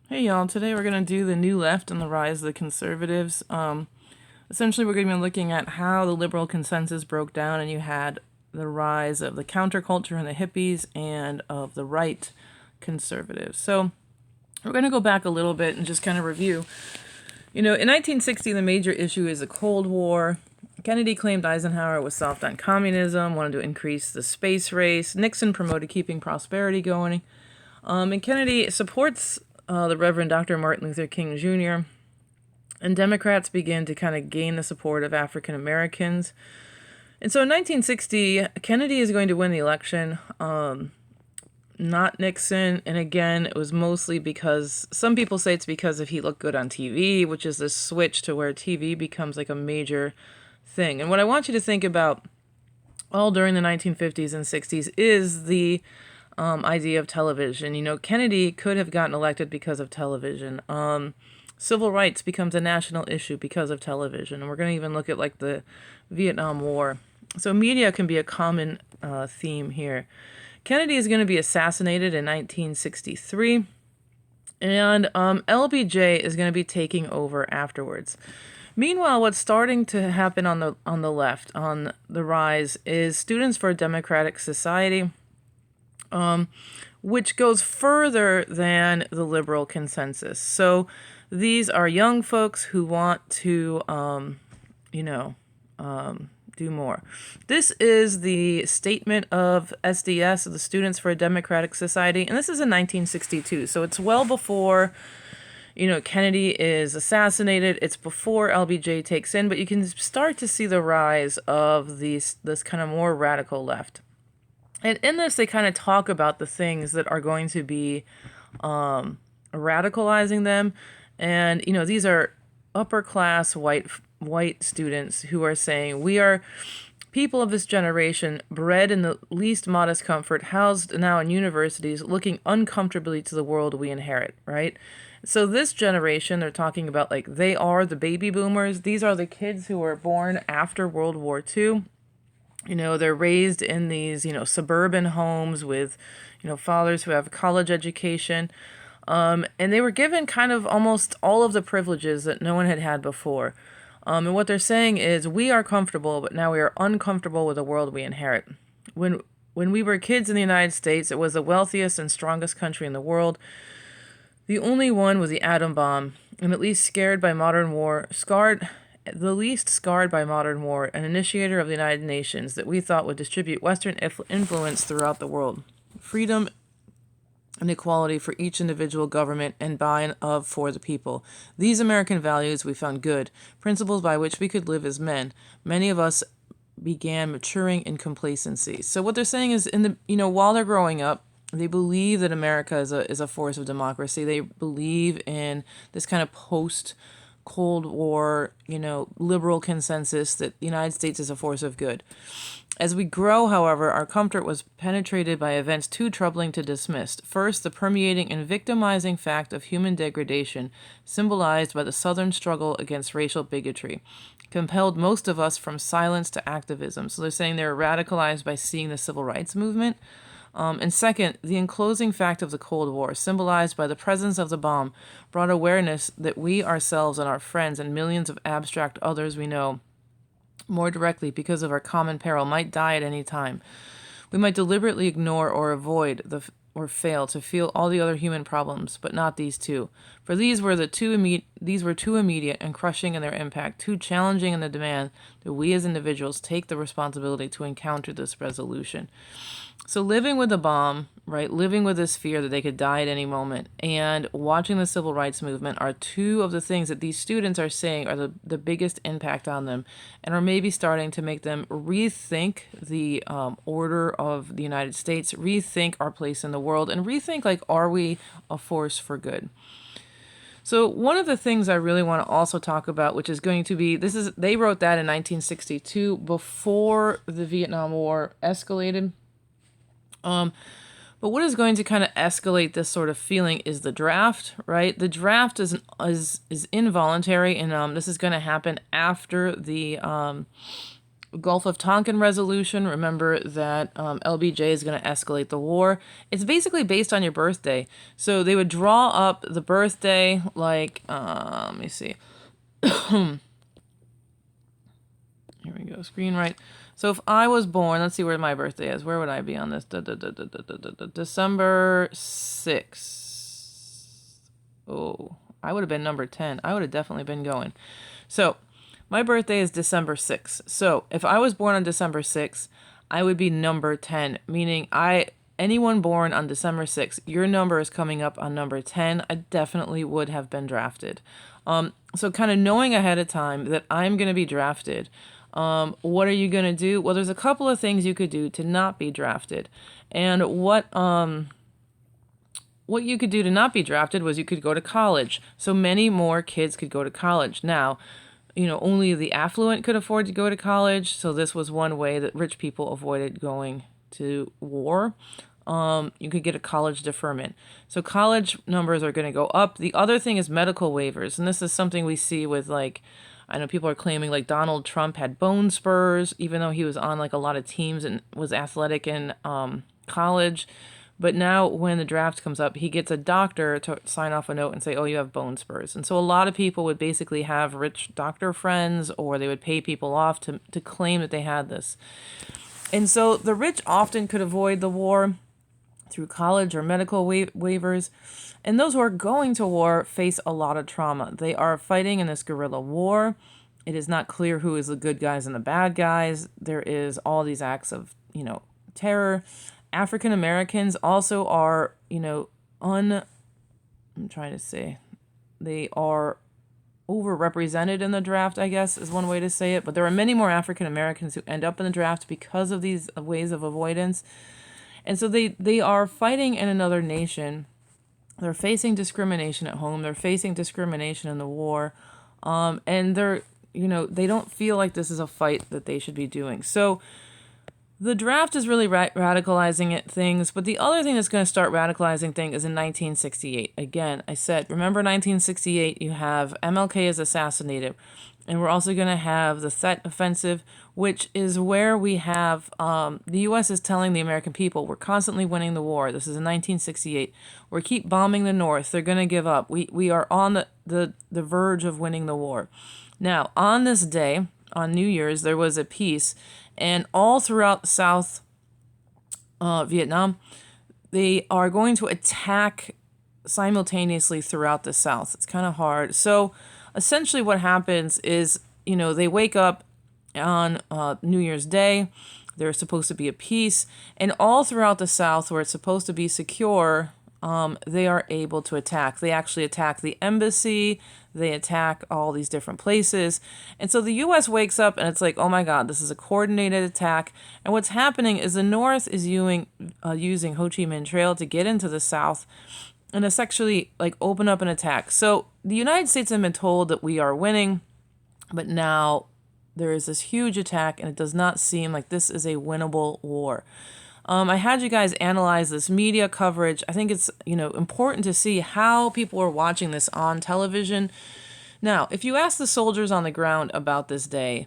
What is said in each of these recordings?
Hey y'all, today we're going to do the new left and the rise of the conservatives. Essentially, we're going to be looking at how the liberal consensus broke down, and you had the rise of the counterculture and the hippies and of the right conservatives. So we're going to go back a little bit and just kind of review. In 1960, the major issue is the Cold War. Kennedy claimed Eisenhower was soft on communism, wanted to increase the space race. Nixon promoted keeping prosperity going. And Kennedy supports the Reverend Dr. Martin Luther King Jr., and Democrats begin to kind of gain the support of African Americans. And so in 1960, Kennedy is going to win the election, not Nixon. And again, it was mostly because some people say it's because he looked good on TV, which is this switch to where TV becomes like a major thing. And what I want you to think about all during the 1950s and 60s is the idea of television. Kennedy could have gotten elected because of television. Civil rights becomes a national issue because of television. And we're going to even look at like the Vietnam War. So media can be a common theme here. Kennedy is going to be assassinated in 1963. And LBJ is going to be taking over afterwards. Meanwhile, what's starting to happen on the left, on the rise, is Students for a Democratic Society, which goes further than the liberal consensus. So these are young folks who want to, do more. This is the statement of SDS, the Students for a Democratic Society, and this is in 1962. So it's well before, Kennedy is assassinated. It's before LBJ takes in, but you can start to see the rise of this kind of more radical left. And in this, they kind of talk about the things that are going to be radicalizing them. And, these are upper class white students who are saying, we are people of this generation, bred in the least modest comfort, housed now in universities, looking uncomfortably to the world we inherit, right? So this generation, they're talking about like they are the baby boomers. These are the kids who were born after World War II. They're raised in these, suburban homes with, fathers who have college education. And they were given kind of almost all of the privileges that no one had had before. And what they're saying is, we are comfortable, but now we are uncomfortable with the world we inherit. When we were kids in the United States, it was the wealthiest and strongest country in the world. The only one was the atom bomb, and at least the least scarred by modern war, an initiator of the United Nations that we thought would distribute Western influence throughout the world. Freedom and equality for each individual government and by and of for the people. These American values we found good, principles by which we could live as men. Many of us began maturing in complacency. So what they're saying is, while they're growing up, they believe that America is a force of democracy. They believe in this kind of post-Cold War, liberal consensus that the United States is a force of good. As we grow, however, our comfort was penetrated by events too troubling to dismiss. First, the permeating and victimizing fact of human degradation, symbolized by the Southern struggle against racial bigotry, compelled most of us from silence to activism. So they're saying they're radicalized by seeing the civil rights movement. And second, the enclosing fact of the Cold War, symbolized by the presence of the bomb, brought awareness that we ourselves and our friends and millions of abstract others we know more directly because of our common peril might die at any time. We might deliberately ignore or avoid or fail to feel all the other human problems, but not these two. For these were too immediate and crushing in their impact, too challenging in the demand that we as individuals take the responsibility to encounter this resolution. So living with the bomb, right, living with this fear that they could die at any moment, and watching the civil rights movement are two of the things that these students are saying are the biggest impact on them, and are maybe starting to make them rethink the order of the United States, rethink our place in the world, and rethink, like, are we a force for good? So one of the things I really want to also talk about, which is going to be, they wrote that in 1962 before the Vietnam War escalated. But what is going to kind of escalate this sort of feeling is the draft, right? The draft is involuntary, and this is going to happen after the Gulf of Tonkin resolution. Remember that LBJ is going to escalate the war. It's basically based on your birthday. So they would draw up the birthday, like, let me see. Here we go, screen right. So if I was born, let's see where my birthday is. Where would I be on this? December 6th. Oh, I would have been number 10. I would have definitely been going. So my birthday is December 6th. So if I was born on December 6th, I would be number 10, meaning anyone born on December 6th, your number is coming up on number 10. I definitely would have been drafted. So kind of knowing ahead of time that I'm going to be drafted. What are you going to do? Well, there's a couple of things you could do to not be drafted. And what you could do to not be drafted was you could go to college. So many more kids could go to college. Now, only the affluent could afford to go to college. So this was one way that rich people avoided going to war. You could get a college deferment. So college numbers are going to go up. The other thing is medical waivers. And this is something we see with, like, I know people are claiming like Donald Trump had bone spurs, even though he was on like a lot of teams and was athletic in college. But now when the draft comes up, he gets a doctor to sign off a note and say, oh, you have bone spurs. And so a lot of people would basically have rich doctor friends, or they would pay people off to claim that they had this. And so the rich often could avoid the war through college or medical waivers. And those who are going to war face a lot of trauma. They are fighting in this guerrilla war. It is not clear who is the good guys and the bad guys. There is all these acts of, terror. African Americans also are, I'm trying to say, they are overrepresented in the draft, I guess, is one way to say it. But there are many more African Americans who end up in the draft because of these ways of avoidance. And so they are fighting in another nation. They're facing discrimination at home. They're facing discrimination in the war. And they're, they don't feel like this is a fight that they should be doing. So the draft is really radicalizing things. But the other thing that's going to start radicalizing things is in 1968. Again, I said, remember 1968, you have MLK is assassinated. And we're also going to have the Tet Offensive, which is where we have the U.S. is telling the American people, we're constantly winning the war. This is in 1968. We keep bombing the North. They're going to give up. We are on the verge of winning the war. Now, on this day, on New Year's, there was a peace. And all throughout South Vietnam, they are going to attack simultaneously throughout the South. It's kind of hard. So essentially what happens is, they wake up on New Year's Day. There's supposed to be a peace. And all throughout the South, where it's supposed to be secure, they are able to attack. They actually attack the embassy. They attack all these different places. And so the U.S. wakes up and it's like, oh my God, this is a coordinated attack. And what's happening is the North is using Ho Chi Minh Trail to get into the South and essentially open up an attack. So the United States have been told that we are winning, but now there is this huge attack and it does not seem like this is a winnable war. I had you guys analyze this media coverage. I think it's, important to see how people are watching this on television. Now, if you ask the soldiers on the ground about this day,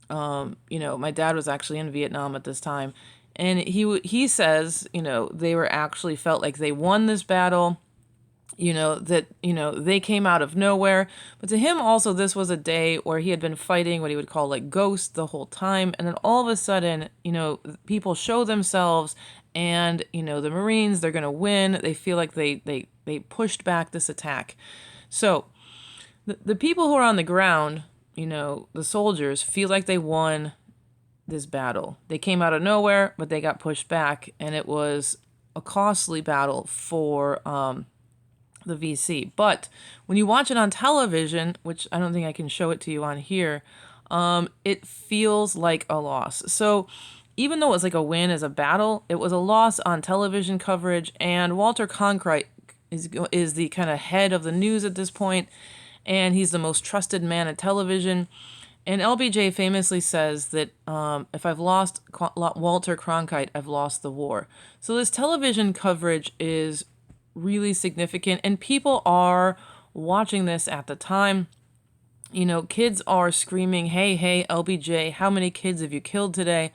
my dad was actually in Vietnam at this time, and he says, they were actually felt like they won this battle. They came out of nowhere. But to him also, this was a day where he had been fighting what he would call ghosts the whole time. And then all of a sudden, people show themselves and, the Marines, they're going to win. They feel like they pushed back this attack. So the people who are on the ground, the soldiers, feel like they won this battle. They came out of nowhere, but they got pushed back. And it was a costly battle for the VC. But when you watch it on television, which I don't think I can show it to you on here, it feels like a loss. So even though it was a win as a battle, it was a loss on television coverage. And Walter Cronkite is the kind of head of the news at this point, and he's the most trusted man at television. And LBJ famously says that if I've lost Walter Cronkite, I've lost the war. So this television coverage is really significant, and people are watching this at the time. Kids are screaming, "Hey, hey, LBJ, how many kids have you killed today?"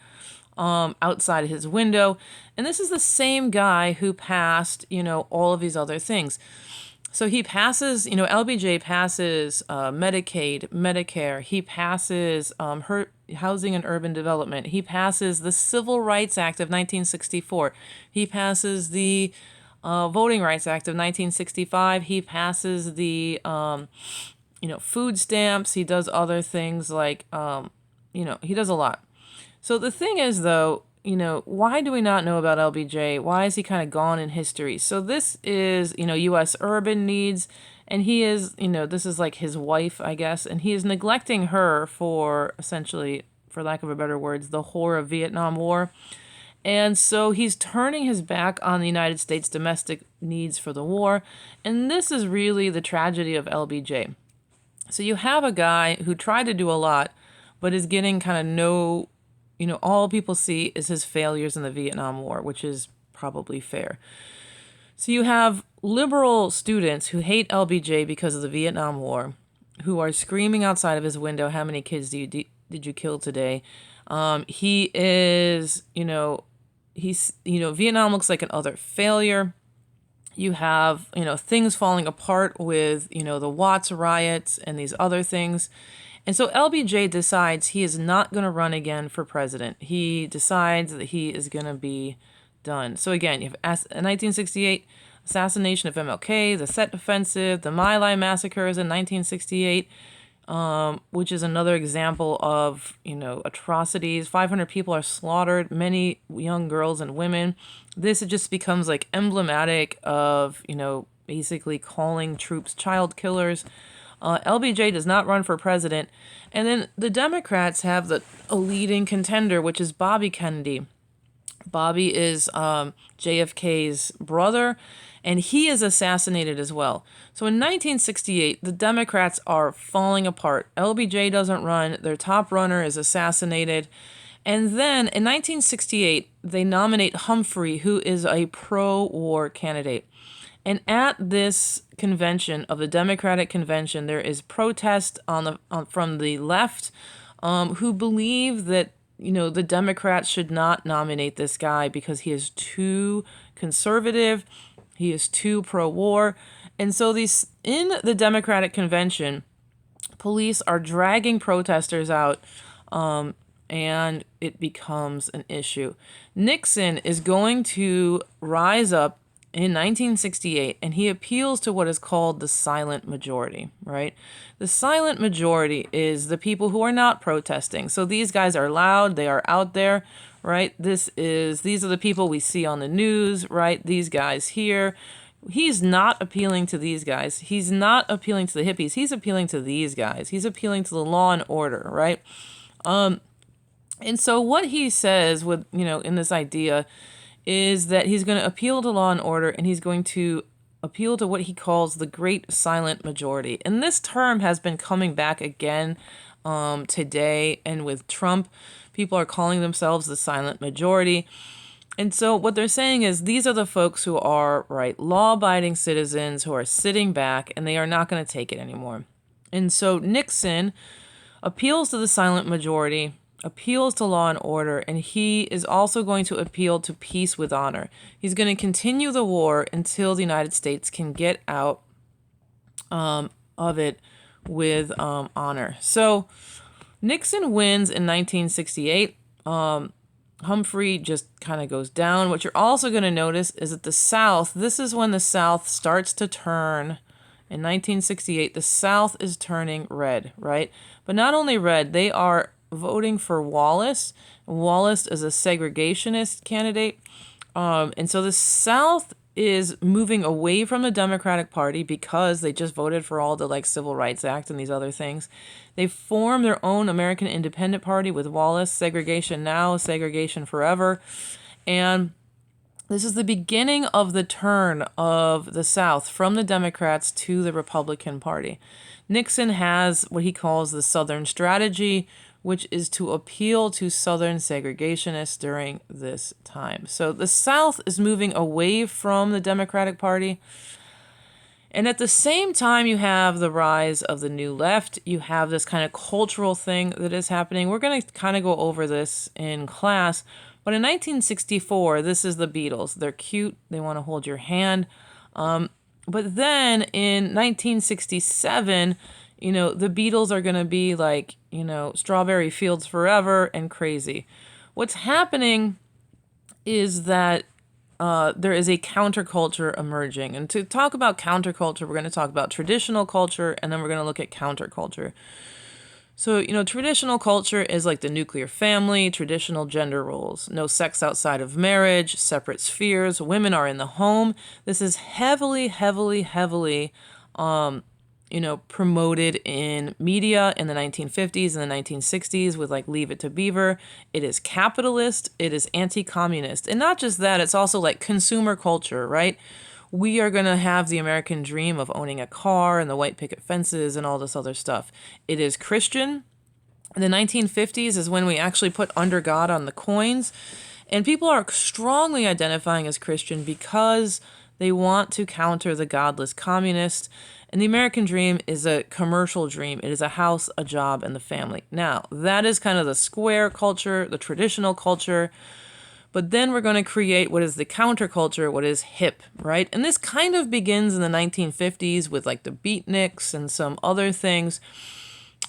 Outside his window. And this is the same guy who passed, all of these other things. So he passes, LBJ passes Medicaid, Medicare. He passes Housing and Urban Development. He passes the Civil Rights Act of 1964. He passes the Voting Rights Act of 1965. He passes the food stamps. He does other things like, he does a lot. So the thing is, though, why do we not know about LBJ? Why is he kind of gone in history? So this is, U.S. urban needs, and he is, this is like his wife, I guess, and he is neglecting her for essentially, for lack of a better words, the horror of Vietnam War. And so he's turning his back on the United States' domestic needs for the war. And this is really the tragedy of LBJ. So you have a guy who tried to do a lot, but is getting kind of no, all people see is his failures in the Vietnam War, which is probably fair. So you have liberal students who hate LBJ because of the Vietnam War, who are screaming outside of his window, "How many kids did you kill today?" He is, Vietnam looks like an utter failure. You have, things falling apart with, the Watts riots and these other things. And so LBJ decides he is not going to run again for president. He decides that he is going to be done. So again, you have 1968 assassination of MLK, the Set Offensive, the My Lai massacres in 1968, which is another example of, atrocities. 500 people are slaughtered, many young girls and women. This just becomes like emblematic of, basically calling troops child killers. LBJ does not run for president. And then the Democrats have a leading contender, which is Bobby Kennedy. Bobby is JFK's brother, and he is assassinated as well. So in 1968, the Democrats are falling apart. LBJ doesn't run. Their top runner is assassinated. And then in 1968, they nominate Humphrey, who is a pro-war candidate. And at this convention of the Democratic Convention, there is protest from the left who believe that, the Democrats should not nominate this guy because he is too conservative. He is too pro-war. And so in the Democratic Convention, police are dragging protesters out, and it becomes an issue. Nixon is going to rise up in 1968, and he appeals to what is called the silent majority, right? The silent majority is the people who are not protesting. So these guys are loud, they are out there, right? These are the people we see on the news, right? These guys here. He's not appealing to these guys. He's not appealing to the hippies. He's appealing to these guys. He's appealing to the law and order, right? And so what he says with, in this idea is that he's going to appeal to law and order, and he's going to appeal to what he calls the great silent majority. And this term has been coming back again today, and with Trump, people are calling themselves the silent majority. And so what they're saying is these are the folks who are, right, law-abiding citizens who are sitting back, and they are not going to take it anymore. And so Nixon appeals to the silent majority, appeals to law and order, and he is also going to appeal to peace with honor. He's going to continue the war until the United States can get out of it with honor. So Nixon wins in 1968. Humphrey just kind of goes down. What you're also going to notice is that the South, this is when the South starts to turn. In 1968, the South is turning red, right? But not only red, they are voting for Wallace. Wallace is a segregationist candidate. And so the South is moving away from the Democratic Party because they just voted for all the Civil Rights Act and these other things. They formed their own American Independent Party with Wallace, segregation now, segregation forever. And this is the beginning of the turn of the South from the Democrats to the Republican Party. Nixon has what he calls the Southern Strategy, which is to appeal to Southern segregationists during this time. So the South is moving away from the Democratic Party. And at the same time, you have the rise of the new left. You have this kind of cultural thing that is happening. We're going to kind of go over this in class. But in 1964, this is the Beatles. They're cute. They want to hold your hand. But then in 1967, the Beatles are going to be like, Strawberry Fields Forever and crazy. What's happening is that there is a counterculture emerging. And to talk about counterculture, we're going to talk about traditional culture, and then we're going to look at counterculture. So, traditional culture is like the nuclear family, traditional gender roles, no sex outside of marriage, separate spheres, women are in the home. This is heavily, heavily, heavily promoted in media in the 1950s and the 1960s with like Leave It to Beaver. It is capitalist, it is anti-communist. And not just that, it's also like consumer culture, right? We are going to have the American dream of owning a car and the white picket fences and all this other stuff. It is Christian. In the 1950s is when we actually put under God on the coins. And people are strongly identifying as Christian because they want to counter the godless communists. And the American dream is a commercial dream. It is a house, a job, and the family. Now, that is kind of the square culture, the traditional culture. But then we're going to create what is the counterculture, what is hip, right? And this kind of begins in the 1950s with like the beatniks and some other things.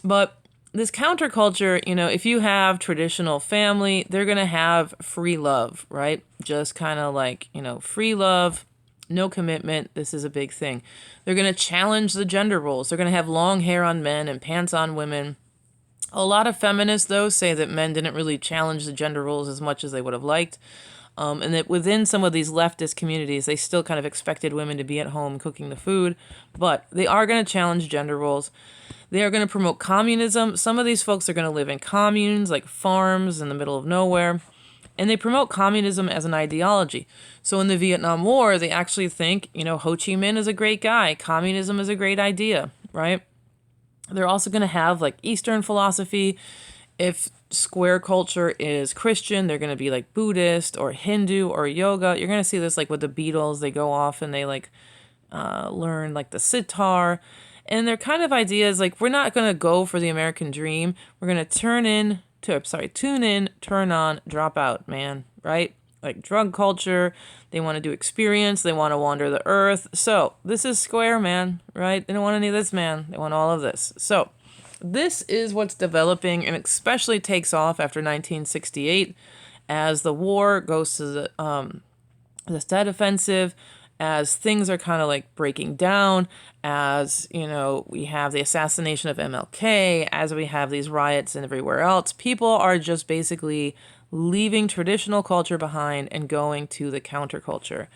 But this counterculture, if you have traditional family, they're going to have free love, right? Just kind of like, free love. No commitment. This is a big thing. They're going to challenge the gender roles. They're going to have long hair on men and pants on women. A lot of feminists, though, say that men didn't really challenge the gender roles as much as they would have liked. And that within some of these leftist communities, they still kind of expected women to be at home cooking the food. But they are going to challenge gender roles. They are going to promote communism. Some of these folks are going to live in communes, like farms in the middle of nowhere. And they promote communism as an ideology. So in the Vietnam War, they actually think, Ho Chi Minh is a great guy. Communism is a great idea, right? They're also going to have like Eastern philosophy. If square culture is Christian, they're going to be like Buddhist or Hindu or yoga. You're going to see this like with the Beatles. They go off and they like learn like the sitar. And their kind of ideas like, we're not going to go for the American dream. We're going to tune in, turn on, drop out, man, right? Like drug culture. They want to do experience. They want to wander the earth. So this is square, man, right? They don't want any of this, man. They want all of this. So this is what's developing and especially takes off after 1968 as the war goes to the Tet Offensive, as things are kind of like breaking down, as, we have the assassination of MLK, as we have these riots and everywhere else. People are just basically leaving traditional culture behind and going to the counterculture.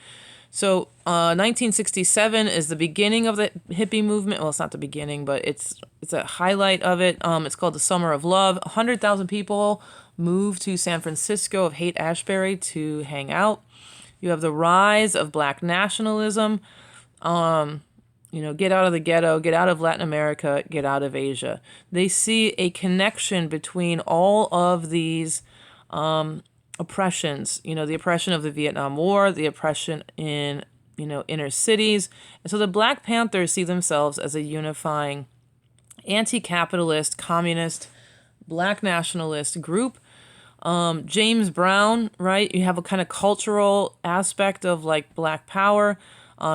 So 1967 is the beginning of the hippie movement. Well, it's not the beginning, but it's a highlight of it. It's called the Summer of Love. 100,000 people moved to San Francisco of Haight-Ashbury to hang out. You have the rise of black nationalism. Get out of the ghetto, get out of Latin America, get out of Asia. They see a connection between all of these oppressions, the oppression of the Vietnam War, the oppression in, inner cities. And so the Black Panthers see themselves as a unifying anti-capitalist, communist, black nationalist group. James Brown, right? You have a kind of cultural aspect of like Black Power.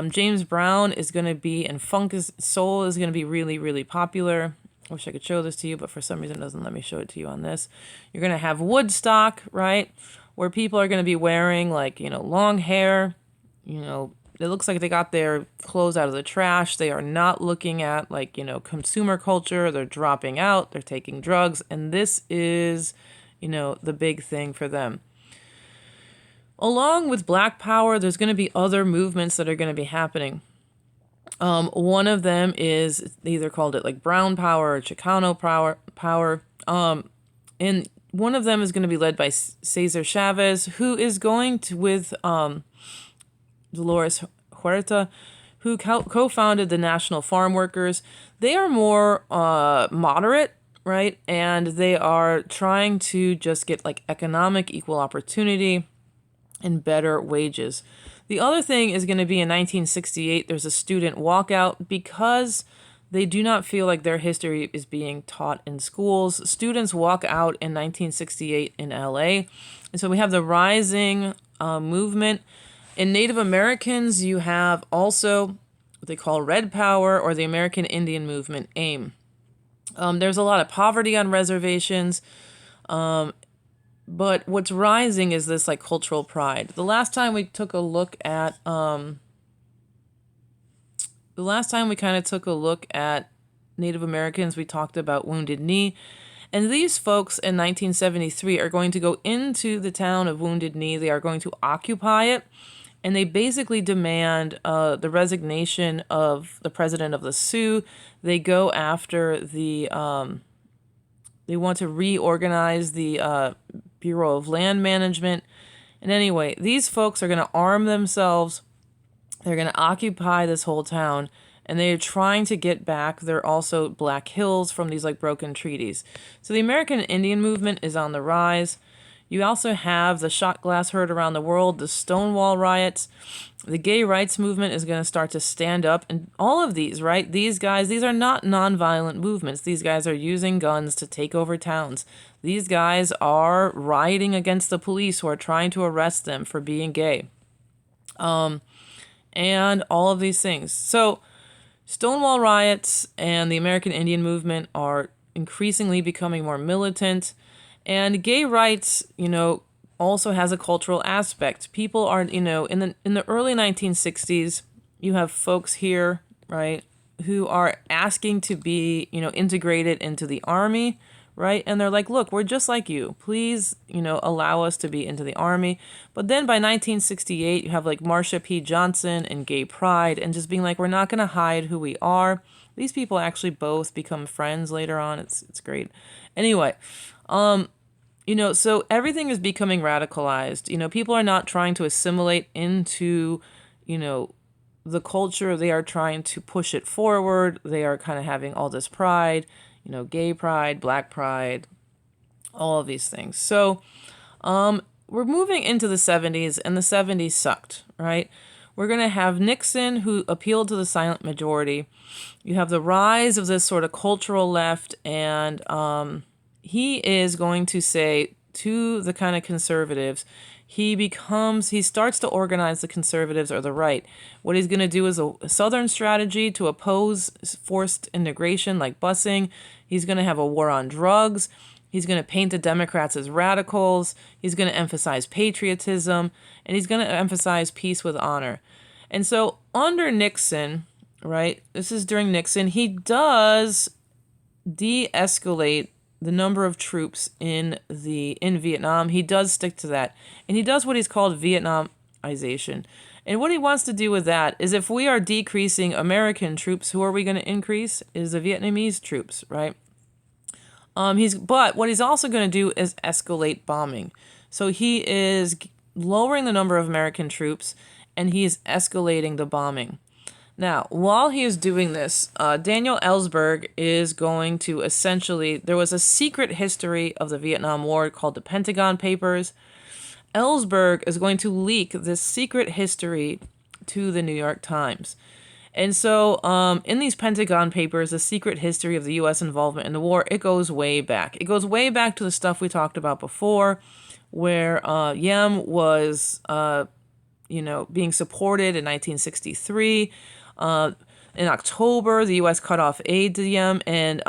James Brown is going to be, and funk soul is going to be really, really popular. I wish I could show this to you, but for some reason it doesn't let me show it to you on this. You're going to have Woodstock, right? Where people are going to be wearing like, long hair. It looks like they got their clothes out of the trash. They are not looking at like, consumer culture. They're dropping out. They're taking drugs. And this is, the big thing for them. Along with Black Power, there's going to be other movements that are going to be happening. One of them is, they either called it like Brown Power or Chicano Power. And one of them is going to be led by Cesar Chavez, who is going to, with Dolores Huerta, who co-founded the National Farm Workers. They are more moderate, right? And they are trying to just get like economic equal opportunity and better wages. The other thing is going to be in 1968, there's a student walkout because they do not feel like their history is being taught in schools. Students walk out in 1968 in LA. And so we have the rising movement. In Native Americans, you have also what they call Red Power or the American Indian Movement, AIM. There's a lot of poverty on reservations. But what's rising is this like cultural pride. The last time we took a look at Native Americans, we talked about Wounded Knee. And these folks in 1973 are going to go into the town of Wounded Knee. They are going to occupy it. And they basically demand the resignation of the president of the Sioux. They go after the... they want to reorganize the Bureau of Land Management. And anyway, these folks are going to arm themselves. They're going to occupy this whole town. And they're trying to get back their also Black Hills from these like broken treaties. So the American Indian movement is on the rise. You also have the shot glass heard around the world, the Stonewall riots. The gay rights movement is going to start to stand up. And all of these, right? These guys, these are not nonviolent movements. These guys are using guns to take over towns. These guys are rioting against the police who are trying to arrest them for being gay. And all of these things. So Stonewall riots and the American Indian movement are increasingly becoming more militant. And gay rights, also has a cultural aspect. People are, in the early 1960s, you have folks here, right, who are asking to be, integrated into the army, right? And they're like, look, we're just like you. Please, allow us to be into the army. But then by 1968, you have like Marsha P. Johnson and gay pride and just being like, we're not going to hide who we are. These people actually both become friends later on. It's great. Anyway, so everything is becoming radicalized. People are not trying to assimilate into, the culture. They are trying to push it forward. They are kind of having all this pride, gay pride, black pride, all of these things. So we're moving into the 70s, and the 70s sucked, right? We're going to have Nixon, who appealed to the silent majority. You have the rise of this sort of cultural left, and he is going to say to the kind of conservatives, he starts to organize the conservatives or the right. What he's going to do is a Southern strategy to oppose forced integration like busing. He's going to have a war on drugs. He's going to paint the Democrats as radicals. He's going to emphasize patriotism, and he's going to emphasize peace with honor. And so under Nixon, right, this is during Nixon, he does de-escalate the number of troops in Vietnam. He does stick to that. And he does what he's called Vietnamization. And what he wants to do with that is if we are decreasing American troops, who are we going to increase? Is the Vietnamese troops, right? But what he's also going to do is escalate bombing. So he is lowering the number of American troops, and he is escalating the bombing. Now, while he is doing this, Daniel Ellsberg is going to essentially, there was a secret history of the Vietnam War called the Pentagon Papers. Ellsberg is going to leak this secret history to the New York Times. And so in these Pentagon Papers, the secret history of the U.S. involvement in the war, it goes way back. It goes way back to the stuff we talked about before, where Diem was, being supported in 1963. In October, the U.S. cut off aid to Diem and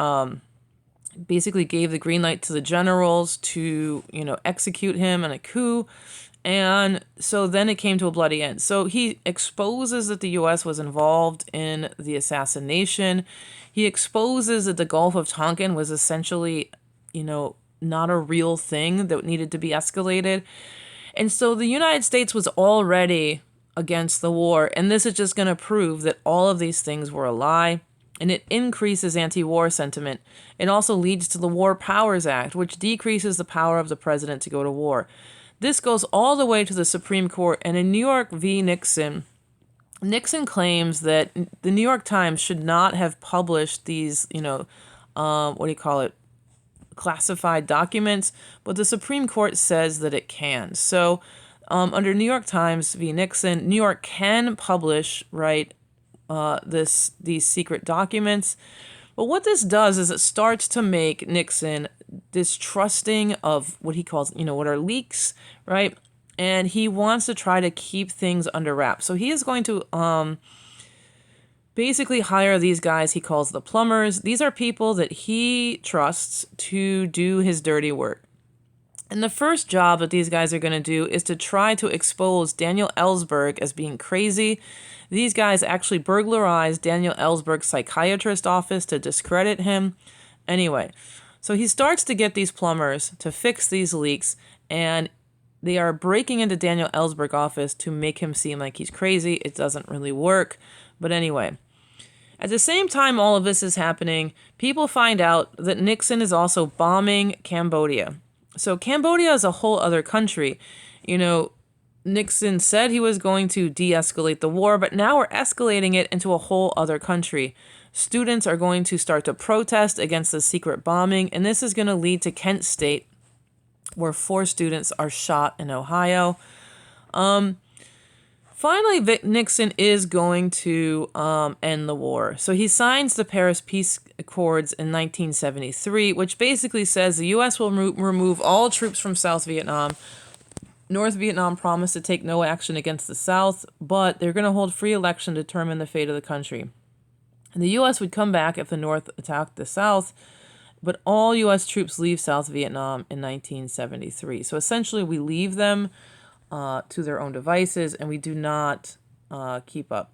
basically gave the green light to the generals to, execute him in a coup. And so then it came to a bloody end. So he exposes that the U.S. was involved in the assassination. He exposes that the Gulf of Tonkin was essentially, not a real thing that needed to be escalated. And so the United States was already against the war, and this is just going to prove that all of these things were a lie, and it increases anti-war sentiment. It also leads to the War Powers Act, which decreases the power of the president to go to war. This goes all the way to the Supreme Court, and in New York v. Nixon, Nixon claims that the New York Times should not have published these, classified documents, but the Supreme Court says that it can. So Under New York Times v. Nixon, New York can publish, right, these secret documents. But what this does is it starts to make Nixon distrusting of what he calls, what are leaks, right? And he wants to try to keep things under wraps. So he is going to basically hire these guys he calls the plumbers. These are people that he trusts to do his dirty work. And the first job that these guys are going to do is to try to expose Daniel Ellsberg as being crazy. These guys actually burglarized Daniel Ellsberg's psychiatrist office to discredit him. Anyway, so he starts to get these plumbers to fix these leaks, and they are breaking into Daniel Ellsberg's office to make him seem like he's crazy. It doesn't really work. But anyway, at the same time all of this is happening, people find out that Nixon is also bombing Cambodia. So Cambodia is a whole other country. Nixon said he was going to de-escalate the war, but now we're escalating it into a whole other country. Students are going to start to protest against the secret bombing, and this is going to lead to Kent State, where 4 students are shot in Ohio. Finally, Nixon is going to end the war. So he signs the Paris Peace Accords in 1973, which basically says the U.S. will remove all troops from South Vietnam. North Vietnam promised to take no action against the South, but they're going to hold free election to determine the fate of the country. And the U.S. would come back if the North attacked the South, but all U.S. troops leave South Vietnam in 1973. So essentially, we leave them to their own devices, and we do not keep up.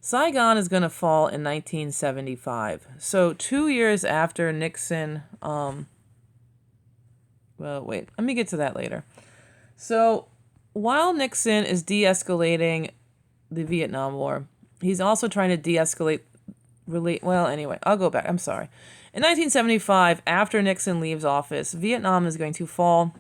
Saigon is going to fall in 1975. So 2 years after Nixon, well, wait, let me get to that later. So while Nixon is de-escalating the Vietnam War, he's also trying to de-escalate, I'll go back. I'm sorry. In 1975, after Nixon leaves office, Vietnam is going to fall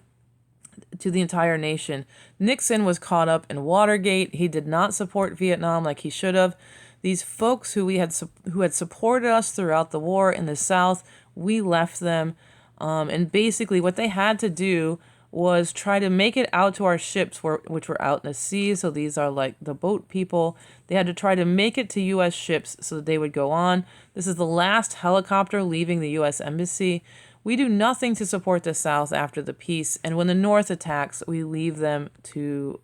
to the entire nation. Nixon was caught up in Watergate. He did not support Vietnam like he should have. These folks who had supported us throughout the war in the South, we left them. And basically what they had to do was try to make it out to our ships, which were out in the sea. So these are like the boat people. They had to try to make it to U.S. ships so that they would go on. This is the last helicopter leaving the U.S. Embassy. We do nothing to support the South after the peace. And when the North attacks, we leave them to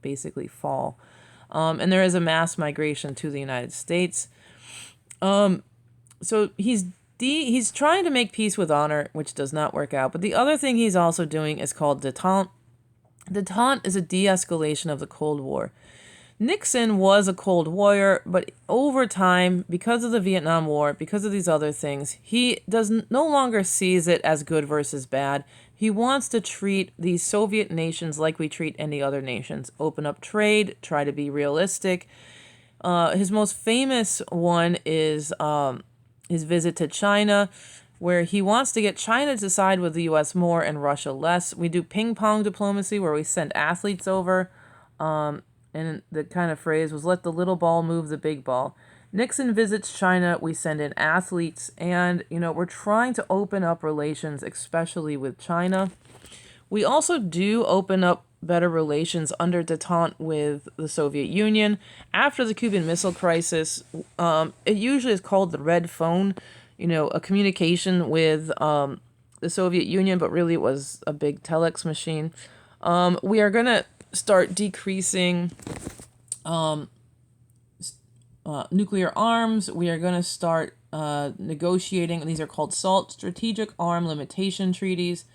basically fall. And there is a mass migration to the United States. So he's trying to make peace with honor, which does not work out. But the other thing he's also doing is called détente. Détente is a de-escalation of the Cold War. Nixon was a Cold Warrior, but over time, because of the Vietnam War, because of these other things, he no longer sees it as good versus bad. He wants to treat these Soviet nations like we treat any other nations. Open up trade, try to be realistic. His most famous one is his visit to China, where he wants to get China to side with the U.S. more and Russia less. We do ping-pong diplomacy, where we send athletes over, and the kind of phrase was, let the little ball move the big ball. Nixon visits China, we send in athletes, and, we're trying to open up relations, especially with China. We also do open up better relations under détente with the Soviet Union. After the Cuban Missile Crisis, it usually is called the red phone, a communication with the Soviet Union, but really it was a big telex machine. We are going to start decreasing nuclear arms. We are going to start negotiating, and these are called SALT, Strategic Arm Limitation Treaties.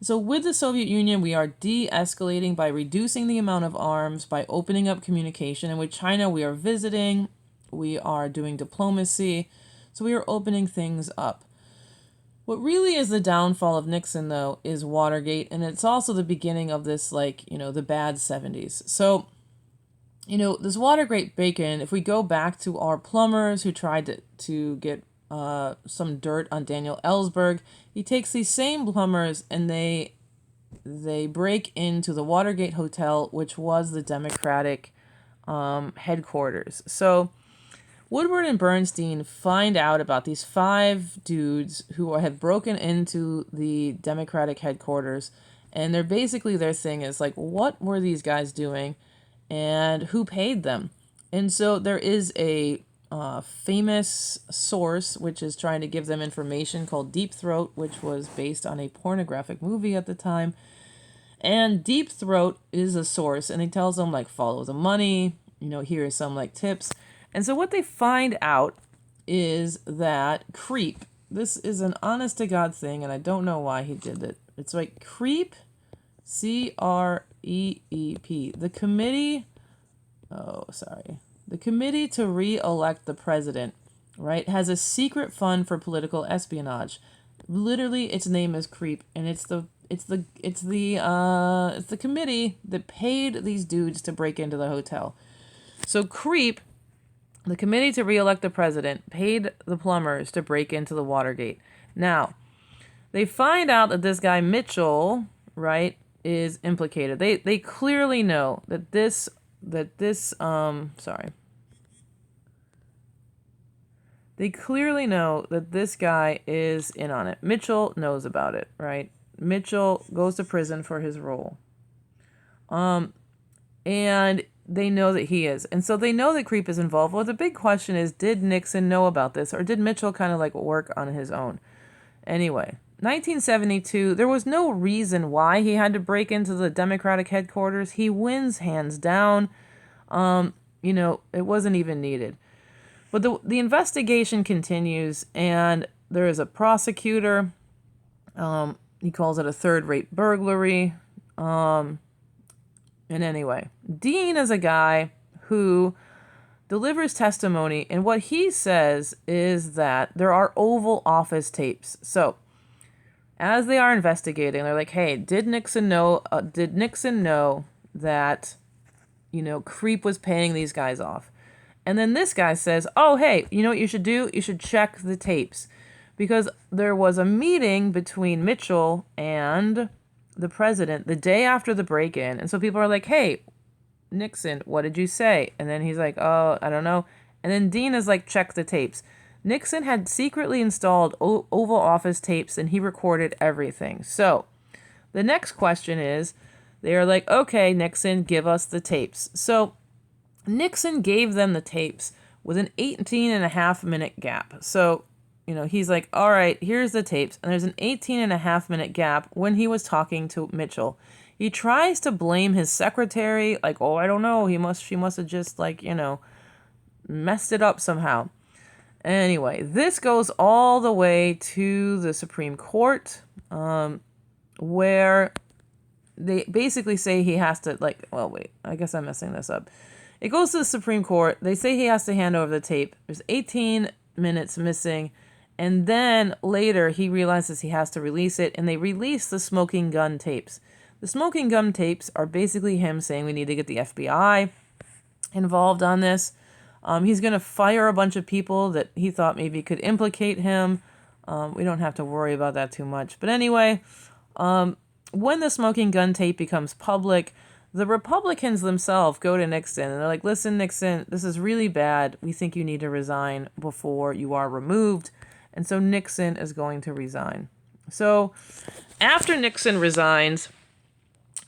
So with the Soviet Union, we are de-escalating by reducing the amount of arms, by opening up communication. And with China, we are visiting, we are doing diplomacy. So we are opening things up. What really is the downfall of Nixon, though, is Watergate. And it's also the beginning of this, the bad 70s. So, this Watergate bacon, if we go back to our plumbers who tried to get some dirt on Daniel Ellsberg, he takes these same plumbers and they break into the Watergate Hotel, which was the Democratic headquarters. So Woodward and Bernstein find out about these 5 dudes who have broken into the Democratic headquarters, And they're basically, their thing is like, what were these guys doing and who paid them? And so there is a famous source which is trying to give them information called Deep Throat, which was based on a pornographic movie at the time. And Deep Throat is a source, and he tells them, like, follow the money, here are some, like, tips. And so what they find out is that Creep, this is an honest-to-God thing, and I don't know why he did it. It's like Creep, C-R-E-E-P, the committee to re-elect the president, right, has a secret fund for political espionage. Literally, its name is Creep, and it's the committee that paid these dudes to break into the hotel. So Creep, the committee to re-elect the president, paid the plumbers to break into the Watergate. Now, they find out that this guy Mitchell, right, is implicated. They clearly know that this They clearly know that this guy is in on it. Mitchell knows about it, right? Mitchell goes to prison for his role. And they know that he is. And so they know that Creep is involved. Well, the big question is, did Nixon know about this? Or did Mitchell kind of like work on his own? Anyway, 1972, there was no reason why he had to break into the Democratic headquarters. He wins hands down. It wasn't even needed. But the investigation continues, and there is a prosecutor. He calls it a third-rate burglary. And anyway, Dean is a guy who delivers testimony, and what he says is that there are Oval Office tapes. So, as they are investigating, they're like, "Hey, did Nixon know that, Creep was paying these guys off?" And then this guy says, "Oh, hey, you know what you should do? You should check the tapes, because there was a meeting between Mitchell and the president the day after the break-in." And so people are like, "Hey, Nixon, what did you say?" And then he's like, "Oh, I don't know." And then Dean is like, "Check the tapes." Nixon had secretly installed Oval Office tapes, and he recorded everything. So the next question is, they are like, "Okay, Nixon, give us the tapes." So Nixon gave them the tapes with an 18.5-minute gap. So, he's like, "All right, here's the tapes." And there's an 18.5-minute gap when he was talking to Mitchell. He tries to blame his secretary, like, "Oh, I don't know. She must have just, messed it up somehow." Anyway, this goes all the way to the Supreme Court, where they basically say he has to, I guess I'm messing this up. It goes to the Supreme Court. They say he has to hand over the tape. There's 18 minutes missing. And then later he realizes he has to release it, and they release the smoking gun tapes. The smoking gun tapes are basically him saying we need to get the FBI involved on this. He's going to fire a bunch of people that he thought maybe could implicate him. We don't have to worry about that too much. But anyway, when the smoking gun tape becomes public, the Republicans themselves go to Nixon, and they're like, "Listen, Nixon, this is really bad. We think you need to resign before you are removed." And so Nixon is going to resign. So after Nixon resigns,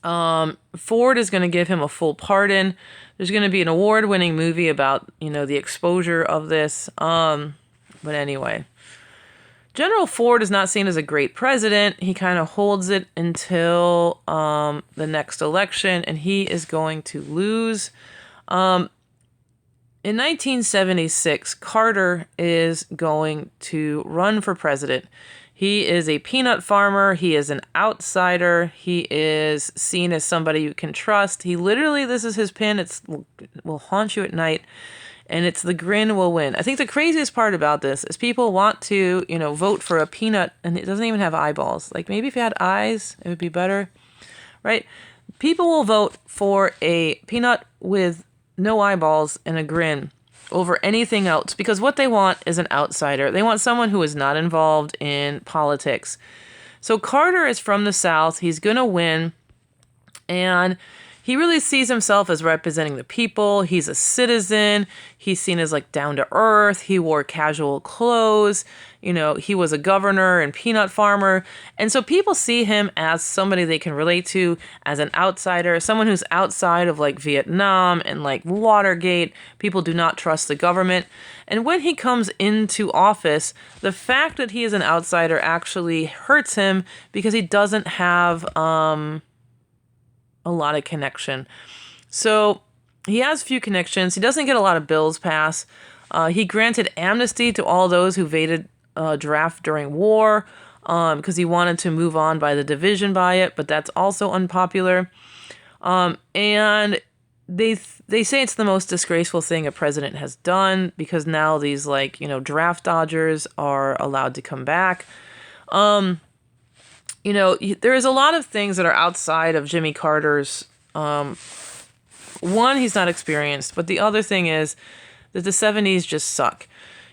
Ford is going to give him a full pardon. There's going to be an award-winning movie about, the exposure of this. But anyway, General Ford is not seen as a great president. He kind of holds it until the next election, and he is going to lose. In 1976, Carter is going to run for president. He is a peanut farmer. He is an outsider. He is seen as somebody you can trust. He literally, this is his pin. It will haunt you at night. And it's "the grin will win." I think the craziest part about this is people want to, vote for a peanut, and it doesn't even have eyeballs. Like, maybe if it had eyes, it would be better, right? People will vote for a peanut with no eyeballs and a grin over anything else, because what they want is an outsider. They want someone who is not involved in politics. So Carter is from the South. He's going to win, and he really sees himself as representing the people. He's a citizen. He's seen as like down to earth. He wore casual clothes. He was a governor and peanut farmer. And so people see him as somebody they can relate to, as an outsider, someone who's outside of like Vietnam and like Watergate. People do not trust the government. And when he comes into office, the fact that he is an outsider actually hurts him because he doesn't have a lot of connection. So he has few connections. He doesn't get a lot of bills passed. He granted amnesty to all those who evaded draft during war because he wanted to move on by the division by it, but that's also unpopular. And they say it's the most disgraceful thing a president has done because now these draft dodgers are allowed to come back. There is a lot of things that are outside of Jimmy Carter's. One, he's not experienced, but the other thing is that the 70s just suck.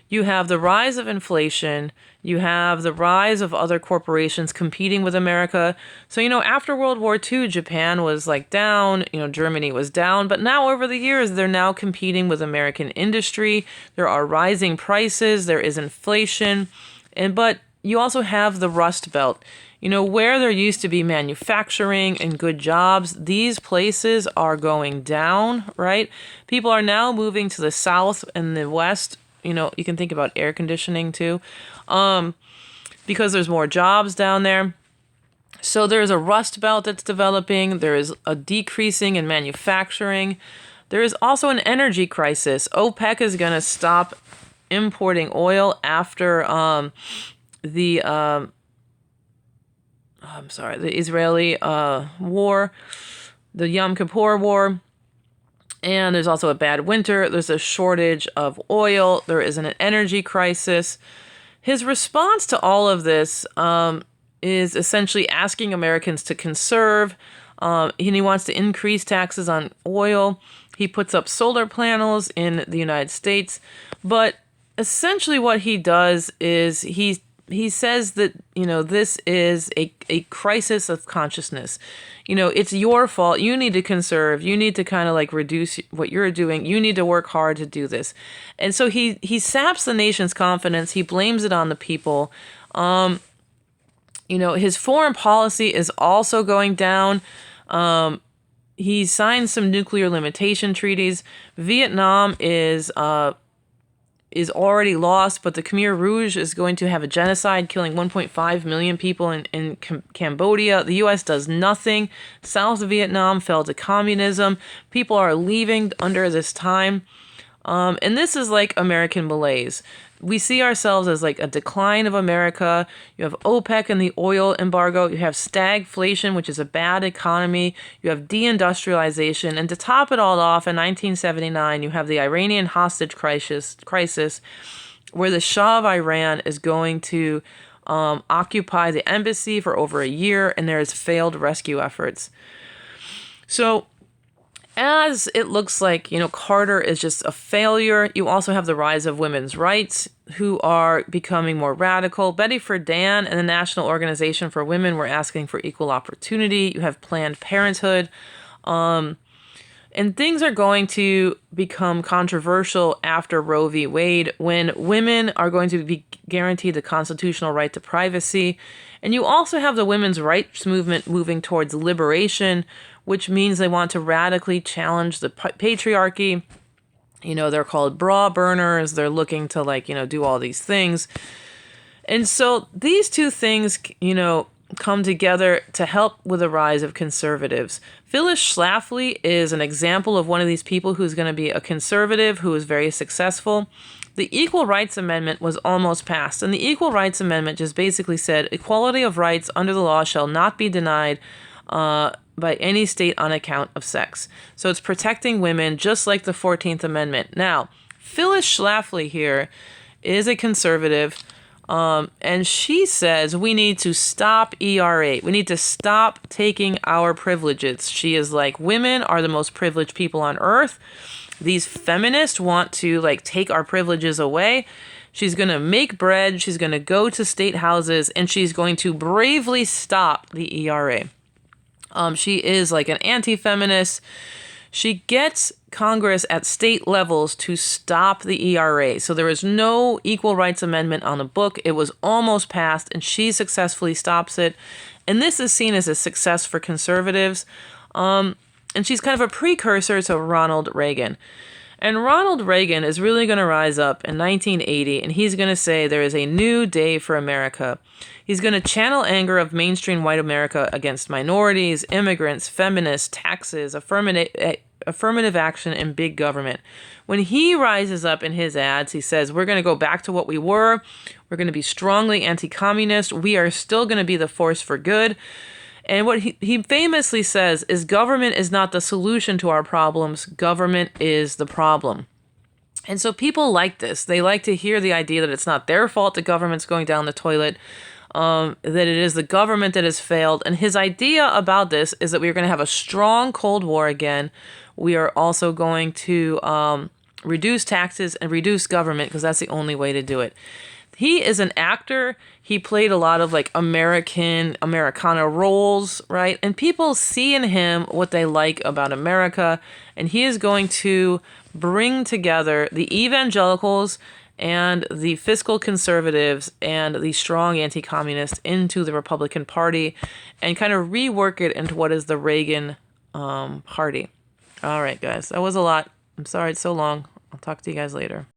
You have the rise of inflation. You have the rise of other corporations competing with America. So, after World War II, Japan was down, Germany was down. But now over the years, they're now competing with American industry. There are rising prices. There is inflation. But you also have the Rust Belt. Where there used to be manufacturing and good jobs, these places are going down, right? People are now moving to the South and the West. You can think about air conditioning too, because there's more jobs down there. So there's a Rust Belt that's developing. There is a decreasing in manufacturing. There is also an energy crisis. OPEC is going to stop importing oil after the Israeli war, the Yom Kippur War. And there's also a bad winter. There's a shortage of oil. There is an energy crisis. His response to all of this is essentially asking Americans to conserve. And he wants to increase taxes on oil. He puts up solar panels in the United States. But essentially what he does is he says that, this is a crisis of consciousness. It's your fault. You need to conserve. You need to kind of reduce what you're doing. You need to work hard to do this. And so he saps the nation's confidence. He blames it on the people. His foreign policy is also going down. He signed some nuclear limitation treaties. Vietnam is already lost, but the Khmer Rouge is going to have a genocide, killing 1.5 million people in Cambodia. The U.S. does nothing. South Vietnam fell to communism. People are leaving under this time. And this is like American malaise. We see ourselves as a decline of America. You have OPEC and the oil embargo. You have stagflation, which is a bad economy. You have deindustrialization. And to top it all off, in 1979, you have the Iranian hostage crisis where the Shah of Iran is going to occupy the embassy for over a year, and there is failed rescue efforts. So as it looks like, Carter is just a failure, you also have the rise of women's rights, who are becoming more radical. Betty Friedan and the National Organization for Women were asking for equal opportunity. You have Planned Parenthood. And things are going to become controversial after Roe v. Wade, when women are going to be guaranteed the constitutional right to privacy. And you also have the women's rights movement moving towards liberation, which means they want to radically challenge the patriarchy. They're called bra burners. They're looking to do all these things. And so these two things, come together to help with the rise of conservatives. Phyllis Schlafly is an example of one of these people who's going to be a conservative who is very successful. The Equal Rights Amendment was almost passed, and the Equal Rights Amendment just basically said equality of rights under the law shall not be denied by any state on account of sex. So it's protecting women just like the 14th Amendment. Now, Phyllis Schlafly here is a conservative, and she says we need to stop ERA. We need to stop taking our privileges. She is like, women are the most privileged people on earth. These feminists want to take our privileges away. She's going to make bread. She's going to go to state houses, and she's going to bravely stop the ERA. She is like an anti-feminist. She gets Congress at state levels to stop the ERA. So there is no equal rights amendment on the book. It was almost passed, and she successfully stops it. And this is seen as a success for conservatives. And she's kind of a precursor to Ronald Reagan. And Ronald Reagan is really going to rise up in 1980, and he's going to say there is a new day for America. He's going to channel anger of mainstream white America against minorities, immigrants, feminists, taxes, affirmative action, and big government. When he rises up in his ads, he says, we're going to go back to what we were. We're going to be strongly anti-communist. We are still going to be the force for good. And what he famously says is government is not the solution to our problems. Government is the problem. And so people like this. They like to hear the idea that it's not their fault the government's going down the toilet, that it is the government that has failed. And his idea about this is that we're going to have a strong Cold War again. We are also going to reduce taxes and reduce government because that's the only way to do it. He is an actor. He played a lot of like Americana roles, right? And people see in him what they like about America. And he is going to bring together the evangelicals and the fiscal conservatives and the strong anti-communists into the Republican Party and kind of rework it into what is the Reagan Party. All right, guys, that was a lot. I'm sorry it's so long. I'll talk to you guys later.